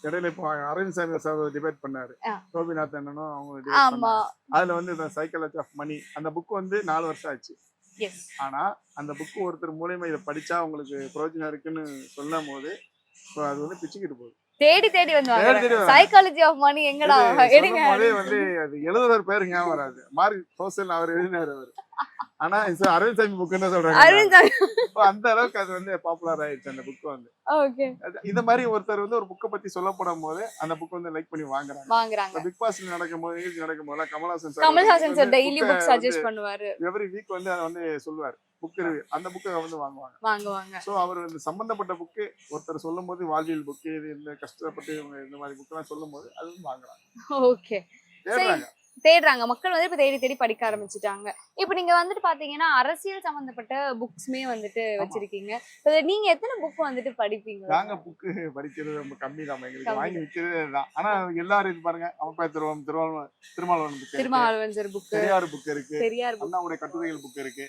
இடையில இப்போ அரவிந்த் சாமி சார் டிபேட் பண்ணாரு. ஆ. கோபிநாத் அண்ணனும் அவங்க டிபேட் ஆமா. பண்ணாங்க. அதுல வந்து இந்த சைக்காலஜி ஆஃப் மணி அந்த புக் வந்து 4 வருஷம் ஆச்சு. எஸ். ஆனா அந்த புக் ஒருத்தர் மூலியமா இதை படிச்சா உங்களுக்கு பிரயோஜனம் இருக்குன்னு சொல்லும் போது இப்போ அது வந்து பிச்சுக்கிட்டு போகுது. தேடி தேடி வந்து தேடி வாங்குறாங்க. தேடி வராங்க. சைக்காலஜி ஆஃப் மணி எங்கடா இது எடுங்க சொல்லும் போதே அப்படின்னு வந்து அது எழுதுறவர் பேரு ஞாபகம் வராது. மார்க் ரோசல் அவர் எழுதினாரு அவரு. ஆனா இது அரவிந்த் சாமி புக்குன்னு சொல்றாங்க. அரவிந்த் சாமி. இப்போ அந்த அளவுக்கு அது வந்து பாப்புலர் ஆயிடுச்சு அந்த புக் வந்து. ஓகே. இந்த மாதிரி ஒருத்தர் வந்து ஒரு புக்கை பத்தி சொல்லப்படும் போது அந்த புக் வந்து லைக் பண்ணி வாங்குறாங்க. வாங்குறாங்க. பிக் பாஸ்ல நடக்கும்போது நிகழ்ச்சி நடக்கும்போது Kamal Haasan sir daily book suggest பண்ணுவாரு. எவ்ரி வீக் வந்து அதை வந்து சொல்லுவார். புக் அந்த புக்கை வந்து வாங்குவாங்க. வாங்குவாங்க. சோ அவர் வந்து சம்பந்தப்பட்ட புக்கு ஒருத்தர் சொல்லும் போது வாழ்வியல் புக்கு இது இந்த கஷ்டப்பட்டு இவங்க இந்த மாதிரி புக்கெல்லாம் சொல்லும் போது அது வந்து வாங்குறாங்க. ஓகே. தேடுறாங்க. தேடுறாங்க. மக்கள் வந்து இப்ப தேடி தேடி படிக்க ஆரம்பிச்சுட்டாங்க. இப்ப நீங்க வந்துட்டு பாத்தீங்கன்னா அரசியல் சம்பந்தப்பட்ட புக்ஸ்மே வந்துட்டு வச்சிருக்கீங்க. இப்ப நீங்க எத்தனை புக் வந்துட்டு படிப்பீங்க? நாங்க புக்கு படிக்கிறது ரொம்ப கம்மி தான். எங்களுக்கு கம்மி. வாங்கி விற்கிறது தான். ஆனா எல்லாரும் இது பாருங்க அப்பா திருமாவளவன் புக் இருக்கு. Thirumavalavan sir book, Periyar book இருக்கு. பெரியார் புக், அண்ணாவுடைய கட்டுரைகள் புக் இருக்கு.